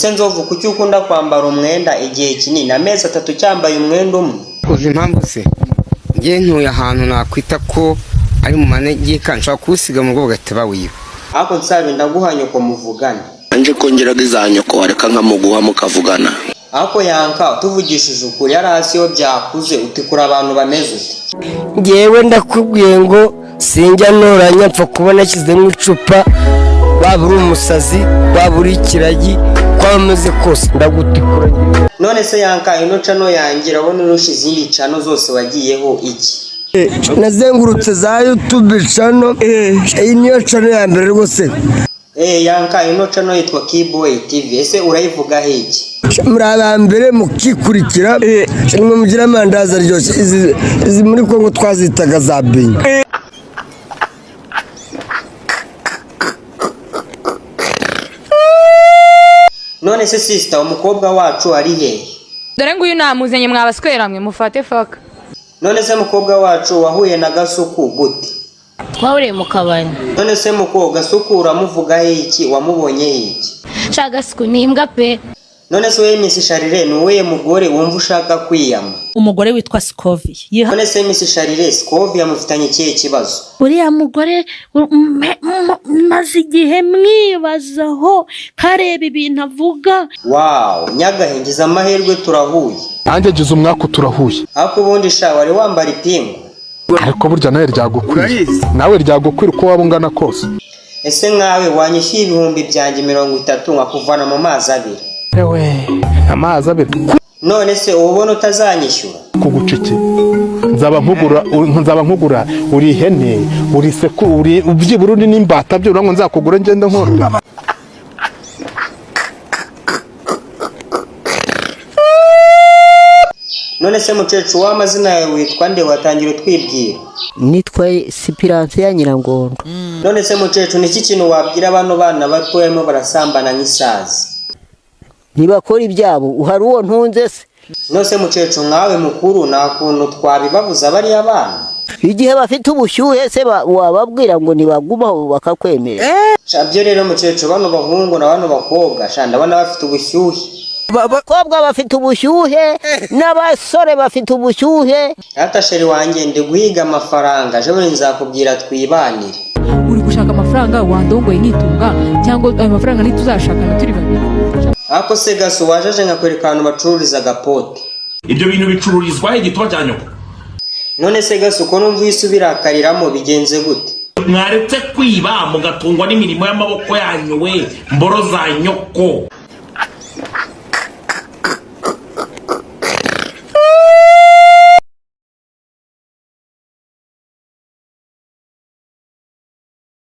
ese Nzovu kuki ukunda kwambara umwenda igihe kinini amezi 3 cyambaye umwenda umwe? Uzi impamvu se ngiye ntuye ahantu nakwita ko ari mu manegeka nshaka kusiga mu rwo gateba wiba ako nsabe ndaguhanye ko muvugana anje kongeraga izanyo ko wareka nkamuguha mukavugana ako yanka tuvugishije ukuri yari hasi yo byakuze utikura abantu bameze ute? Ngewe ndakubwiye ngo sinjya noranya mpfa kubona kizemo icupa baburi umusazi baburi ikiragi kwameze kose ndagutikura. None se yanka ino cano yangira abone urusha izindi cano zose wagiyeho iki? Nazengurutse za YouTube channel iyi niyo channel ya mbere rwose. Yanka ino cano yitwa Keyboy TV. Ese urayivuga hiki? Muri abambere mukikurikira nimwe mugira amandaza ryose izi muri Kongo twazitaga za Benga. None se sister umukobwa wacu ari hehe? Dore nguyu namuzanye mwabasweramwe mufate faka. None se mukobwa wacu wahuye na Gasuku gute? Twahuriye mu kabari. None se mukobwa Gasuku uramuvuga iki wamubonye iki? Sha Gasuku ni imbwa pe. None se we Miss Charire nuwe mugore wumva ushaka kwiyama? Umugore witwa Scovia. None se Miss Charire Scovia mufitanye ikihe kibazo? Uriya mugore maze igihe mwibazaho kareba ibintu avuga. Wow, nyagahingiza amahirwe turahuye. Anje gize umwaka turahuye. Ako bundi sha wari wambara ipingu. Ariko burya nawe ryagukwira. Nawe ryagukwira uko wabungana kose. Ese nkawe wanyishyuye ibihumbi byanjye 30 nkakuvana mu mazi abiri. Ewe, amazi abiri. None se ubona utazanyishyura? Kugucike. Nzaba nkugura uri ihene, uri seku, uri ubyiburundi n'imbata byo urango nzakugura ngende nkora. None se mukecuru w'amazina yawe witwa nde watangira twibwira? Nitwa Sipiranse ya Nyirangondo. None se mukecuru niki kintu wabwira bano bana batoyemo barasambana nk'isazi? Nibakora ibyabo uhari uwo ntunze se. None se mukecuru nkawe mukuru nta kuntu twabibabuza bari abana? Igihe bafite ubushyuhe se wababwira ngo nibagumaho bakakwemera. Shabyo rero mukecuru bano bahungu na bano bakobwa shanda bana bafite ubushyuhe. Abakobwa bafite ubushyuhe n'abasore bafite ubushyuhe. Hata sheri wanjye ndi guhiga amafaranga je nzakubwira twibanire. Uri gushaka amafaranga wandongoye nitunga cyangwa ayo mafaranga nituzashakana turi babiri. Ako se Gasu wajaje nkakwereka abantu bacururiza gapote. Ibyo bintu bicururizwa igitwa cya nyoko. None se Gasu ko numva isubirakariramo bigenze gute? Mwaretse kwiba mugatungwa n'imirimo y'amaboko yanyu we mboro za nyoko.